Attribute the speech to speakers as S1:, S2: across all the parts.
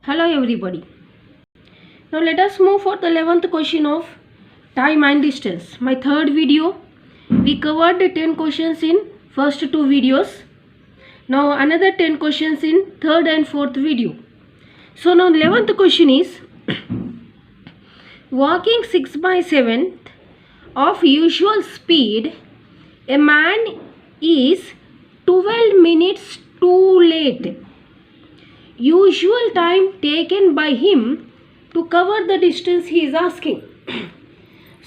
S1: Hello everybody. Now let us move for the 11th question of time and distance. My third video. We covered the 10 questions in first two videos. Now another 10 questions in third and fourth video. So now 11th question is walking 6/7 of usual speed, a man is 12 minutes too late. Usual time taken by him to cover the distance he is asking.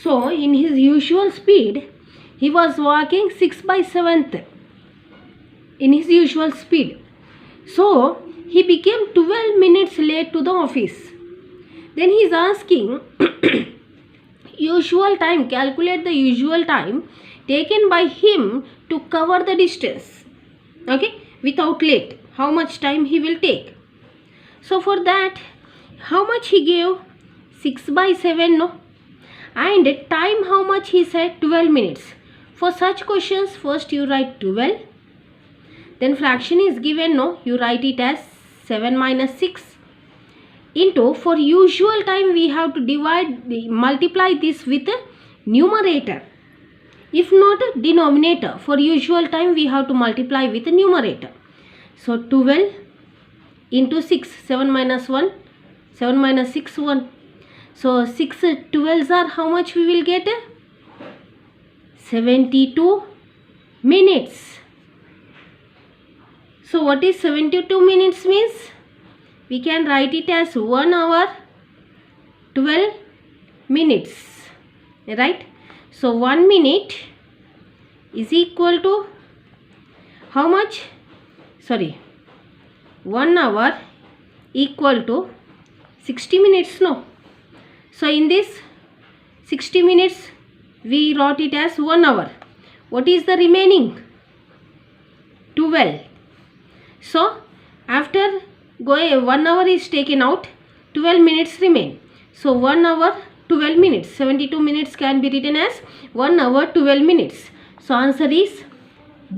S1: So in his usual speed he was walking 6/7 in his usual speed. So he became 12 minutes late to the office. Then he is asking usual time, calculate the usual time taken by him to cover the distance, okay, without late. How much time he will take? So for that, how much he gave? 6/7, no? And time, how much he said? 12 minutes. For such questions, first you write 12. Then fraction is given, no? You write it as 7 minus 6. Into, for usual time, we have to multiply this with the numerator. If not a denominator. For usual time, we have to multiply with the numerator. So 12 into 6, 7 minus 1, 7 minus 6, 1. So 6 12s are how much we will get? 72 minutes. So what is 72 minutes means? We can write it as 1 hour 12 minutes, right? So 1 minute is equal to how much? 1 hour equal to 60 minutes, no? So in this 60 minutes we wrote it as 1 hour. What is the remaining? 12. So after 1 hour is taken out, 12 minutes remain. So 1 hour 12 minutes. 72 minutes can be written as 1 hour 12 minutes. So answer is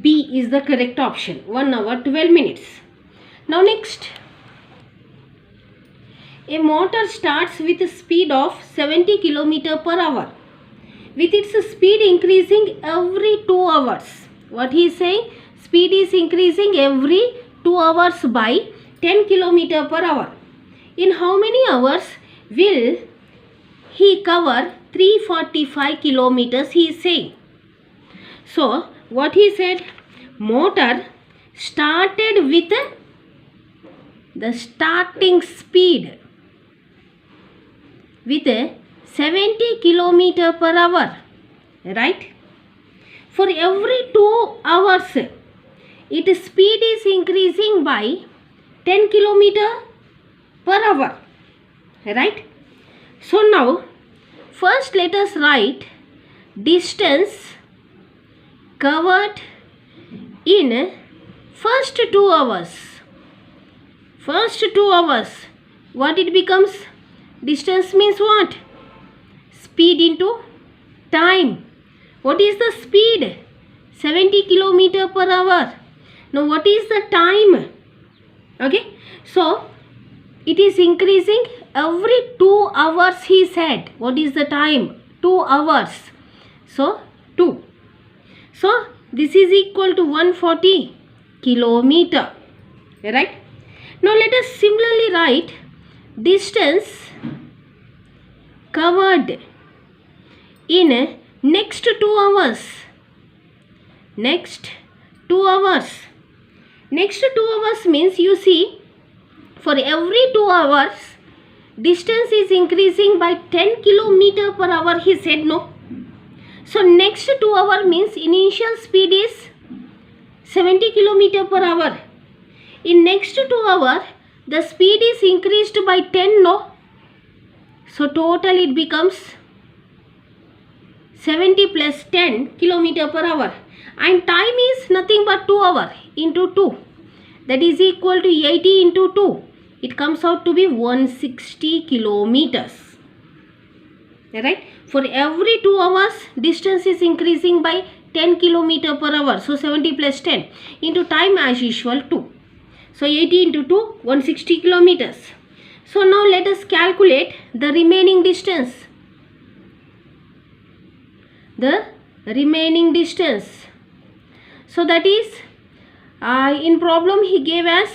S1: B is the correct option. 1 hour 12 minutes. Now next, a motor starts with a speed of 70 km per hour, with its speed increasing every 2 hours. What he is saying? Speed is increasing every 2 hours by 10 km per hour. In how many hours will he cover 345 kilometers, he is saying. So what he said? Motor started with the starting speed with 70 km per hour, right? For every 2 hours its speed is increasing by 10 km per hour, right? So now first let us write distance covered in first 2 hours. First 2 hours, what it becomes? Distance means what? Speed into time. What is the speed? 70 km per hour. Now what is the time? Okay, so it is increasing every 2 hours, he said. What is the time? 2 hours. So 2. So this is equal to 140 kilometer, right? Now let us similarly write distance covered in next 2 hours. Next 2 hours. Next 2 hours means, you see, for every 2 hours distance is increasing by 10 km per hour, he said, no? So next 2 hour means initial speed is 70 km per hour. In next 2 hours, the speed is increased by 10, no? So total it becomes 70 plus 10 km per hour. And time is nothing but 2 hours into 2. That is equal to 80 into 2. It comes out to be 160 kilometers. Right? For every 2 hours, distance is increasing by 10 km per hour. So 70 plus 10 into time as usual 2. So 80 into 2, 160 kilometers. So now let us calculate the remaining distance. The remaining distance. So that is in problem he gave us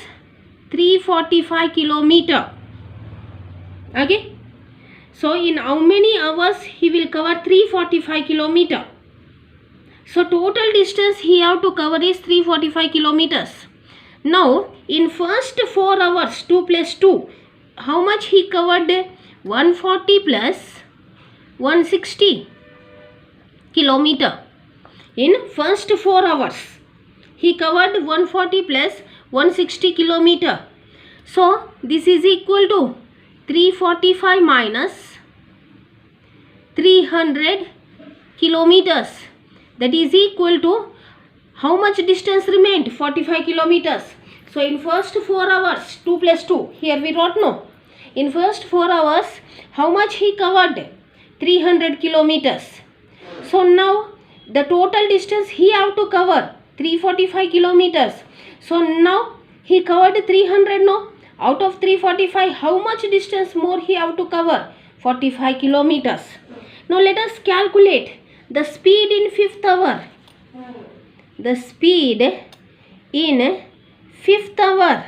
S1: 345 kilometer. Okay. So in how many hours he will cover 345 kilometer? So total distance he have to cover is 345 kilometers. Now in first 4 hours 2 plus 2, how much he covered? 140 plus 160 kilometer. In first 4 hours he covered 140 plus 160 kilometer. So this is equal to 345 minus 300 kilometers. That is equal to how much distance remained? 45 kilometers. So in first 4 hours 2 plus 2, here we wrote no. In first 4 hours how much he covered? 300 kilometers. So now the total distance he have to cover 345 kilometers. So now he covered 300 no. Out of 345 how much distance more he have to cover? 45 kilometers. Now let us calculate the speed in fifth hour. The speed in fifth hour.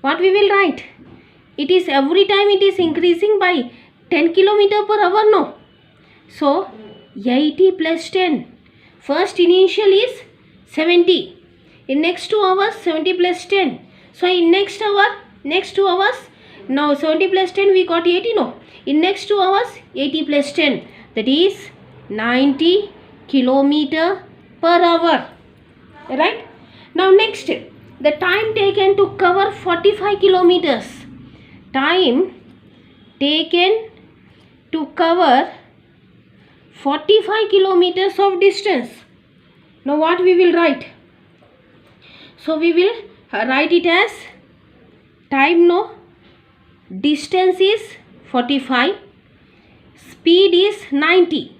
S1: What we will write? It is every time it is increasing by 10 kilometer per hour no. So 80 plus 10. First initial is 70. In next 2 hours 70 plus 10. So in next hour, next 2 hours, now 70 plus 10 we got 80 no. In next 2 hours 80 plus 10. That is 90 kilometer per hour. Right? Now next, the time taken to cover 45 kilometers. Time taken to cover 45 kilometers of distance. Now what we will write? So we will write it as time no, distance is 45, speed is 90.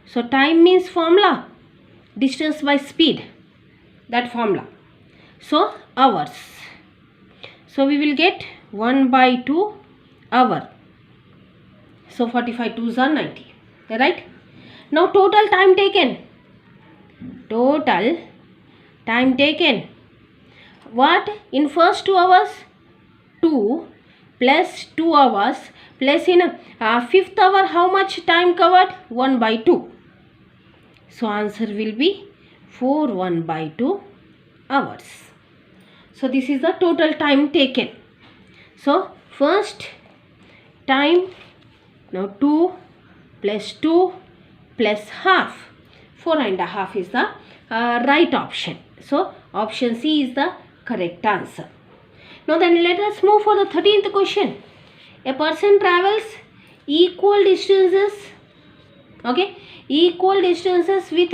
S1: So time means formula, distance by speed, that formula. So hours. So we will get 1 by 2 hour. So 45 2s are 90. Right? Now total time taken. Total time taken. What? In first 2 hours? 2 plus 2 hours plus in fifth hour how much time covered? 1 by 2. So answer will be 4 1 by 2 hours. So this is the total time taken. So first time, now 2 plus 2 plus half. 4.5 is the right option. So option C is the correct answer. Now then let us move for the 13th question. A person travels equal distances, okay, equal distances with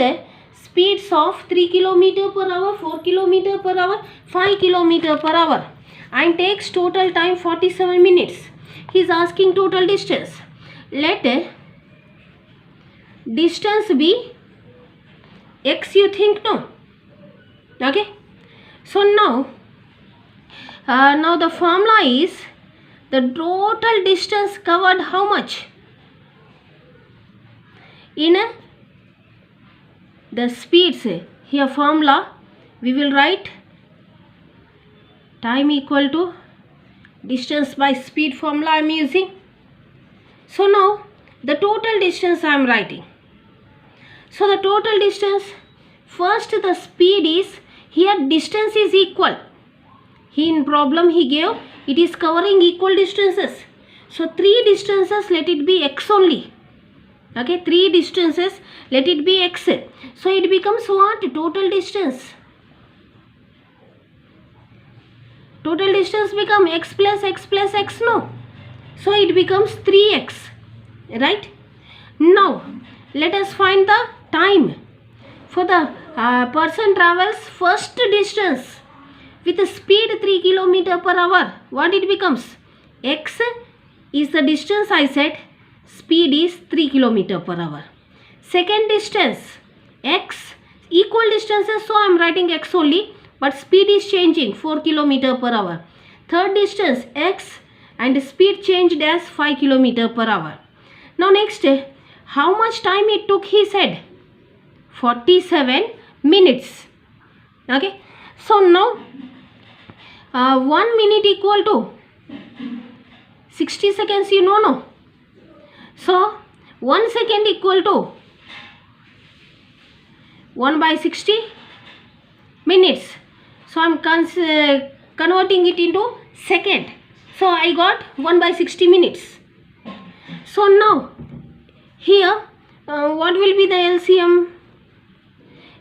S1: speeds of 3 km per hour, 4 km per hour, 5 km per hour and takes total time 47 minutes. He is asking total distance. Let distance be x, you think no? Okay. So now the formula is the total distance covered how much? In the speeds, here formula we will write time equal to distance by speed formula I am using. So now the total distance I am writing. So the total distance, first the speed is, here distance is equal. In problem he gave, it is covering equal distances. So 3 distances let it be x only. Okay, 3 distances let it be x. So it becomes what? Total distance. Total distance become x plus x no. So it becomes 3x. Right? Now let us find the time. For the person travels first distance with a speed 3 km per hour. What it becomes? X is the distance I said. Speed is 3 km per hour. Second distance x, equal distances, so I am writing x only, but speed is changing 4 km per hour. Third distance x and speed changed as 5 km per hour. Now next, how much time it took, he said 47 minutes. Okay, so now 1 minute equal to 60 seconds, you know, no? So 1 second equal to 1 by 60 minutes. So I am converting it into second. So I got 1 by 60 minutes. So now here what will be the LCM?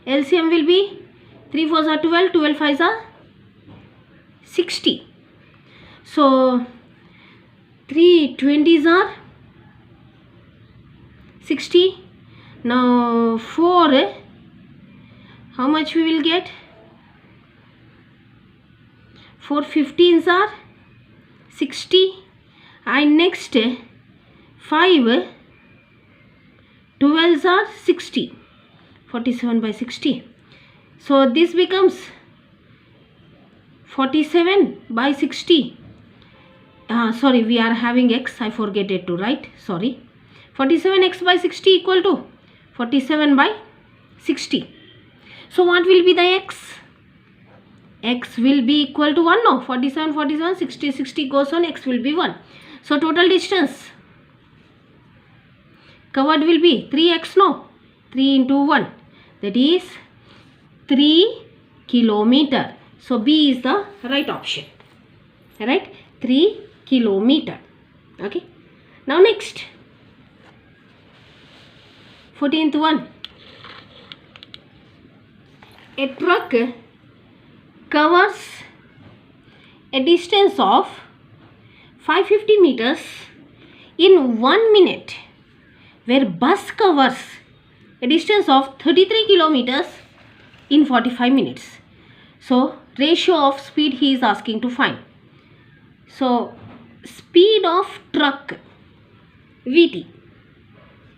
S1: LCM will be 3 4s are 12, 12 5s are 60. So 3 20s are 60. Now 4, how much we will get? 4 15s are 60, and next 5 12s are 60. 47 by 60. So this becomes 47 by 60. Sorry, we are having x, I forget it to write, sorry. 47x by 60 equal to 47 by 60. So what will be the x? X will be equal to 1, no? 47, 47, 60, 60 goes on, x will be 1. So total distance covered will be 3x, no? 3 into 1, that is 3 kilometer. So B is the right option, right? 3 kilometer. Okay. Now next, 14th one. A truck covers a distance of 550 meters in 1 minute, where bus covers a distance of 33 kilometers in 45 minutes. So ratio of speed he is asking to find. So speed of truck Vt.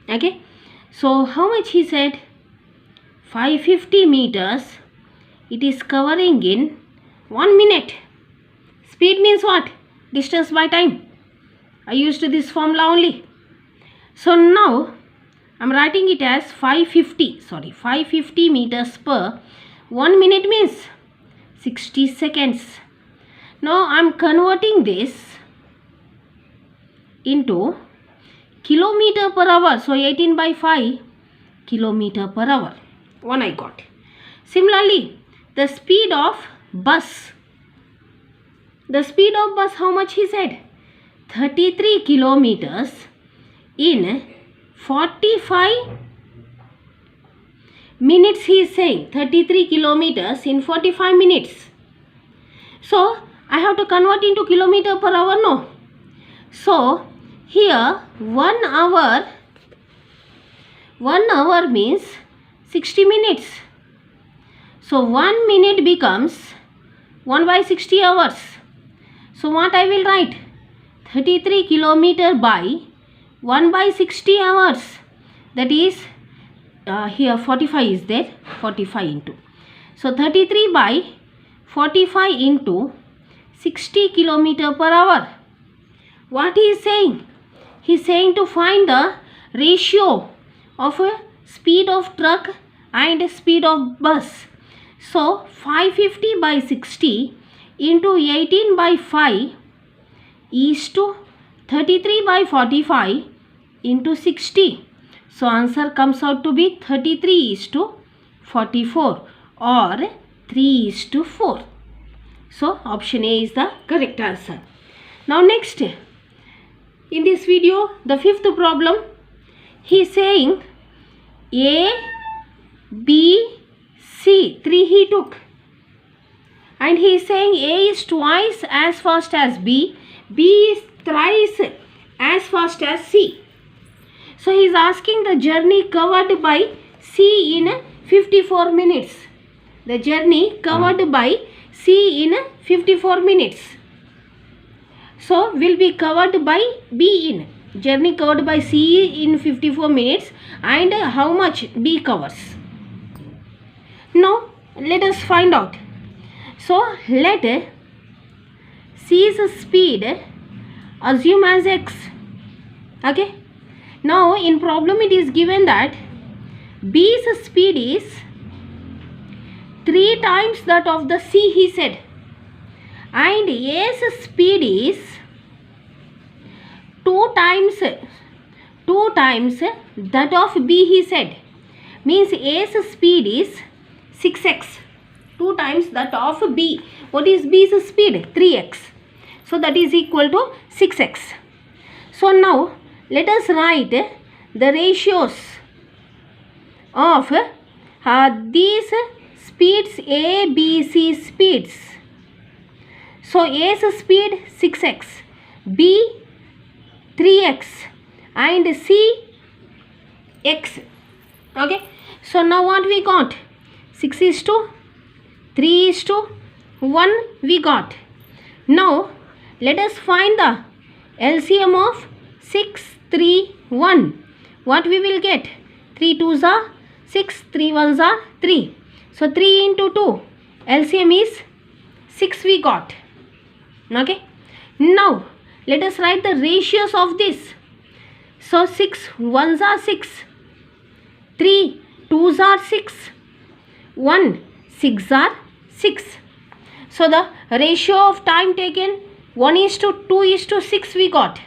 S1: Okay. So how much he said? 550 meters it is covering in 1 minute. Speed means what? Distance by time. I used this formula only. So now I am writing it as 550 meters per 1 minute means 60 seconds. Now I am converting this into kilometer per hour. So 18 by 5 kilometer per hour. One I got. Similarly, the speed of bus. The speed of bus, how much he said? 33 kilometers in 45 minutes he is saying. 33 kilometers in 45 minutes. So I have to convert into kilometer per hour, no? So here 1 hour means 60 minutes. So 1 minute becomes 1 by 60 hours. So what I will write? 33 kilometer by 1 by 60 hours. That is here 45 is there. 45 into. So 33 by 45 into 60 kilometer per hour. What he is saying? He is saying to find the ratio of a speed of truck and speed of bus. So 550 by 60 into 18 by 5 is to 33 by 45 into 60. So answer comes out to be 33 is to 44 or 3 is to 4. So option A is the correct answer. Now next, in this video, the fifth problem, he is saying A, B, C, 3 he took. And he is saying A is twice as fast as B, B is thrice as fast as C. So he is asking the journey covered by C in 54 minutes. The journey covered by C in 54 minutes. So will be covered by B in. Journey covered by C in 54 minutes and how much B covers. Now let us find out. So let C's speed assume as x. Okay. Now in problem it is given that B's speed is 3 times that of the C, he said, and A's speed is 2 times that of B, he said. Means A's speed is 6x, 2 times that of B. What is B's speed? 3x. So that is equal to 6x. So now let us write the ratios of these speeds, A, B, C speeds. So A's speed 6x, B 3x, and C x. Okay. So now what we got? 6:3:1 we got. Now let us find the LCM of 6, 3, 1. What we will get? 3 2s are 6, 3 1s are 3. So 3 into 2. LCM is 6 we got. Okay. Now let us write the ratios of this. So 6 1s are 6. 3 2s are 6. 1 6 are 6. So the ratio of time taken 1:2:6 we got.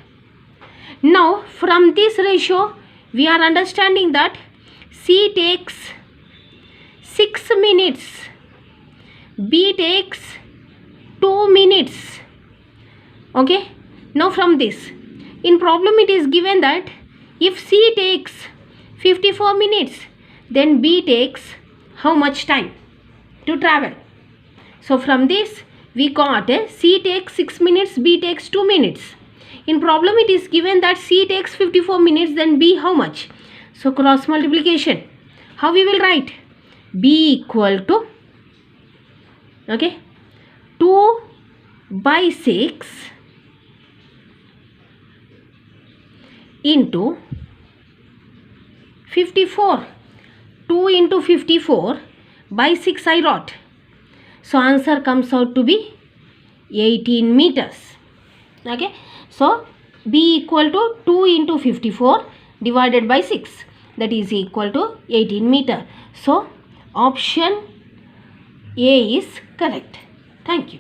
S1: Now from this ratio we are understanding that C takes 6 minutes, B takes 2 minutes. Okay. Now from this, in problem it is given that if C takes 54 minutes, then B takes how much time to travel? So from this we got C takes 6 minutes, B takes 2 minutes. In problem it is given that C takes 54 minutes, then B how much? So cross multiplication. How we will write? B equal to, okay, 2 by 6 into 54. 2 into 54 by 6 I wrote. So answer comes out to be 18 meters. Okay. So B equal to 2 into 54 divided by 6, that is equal to 18 meter. So option A is correct. Thank you.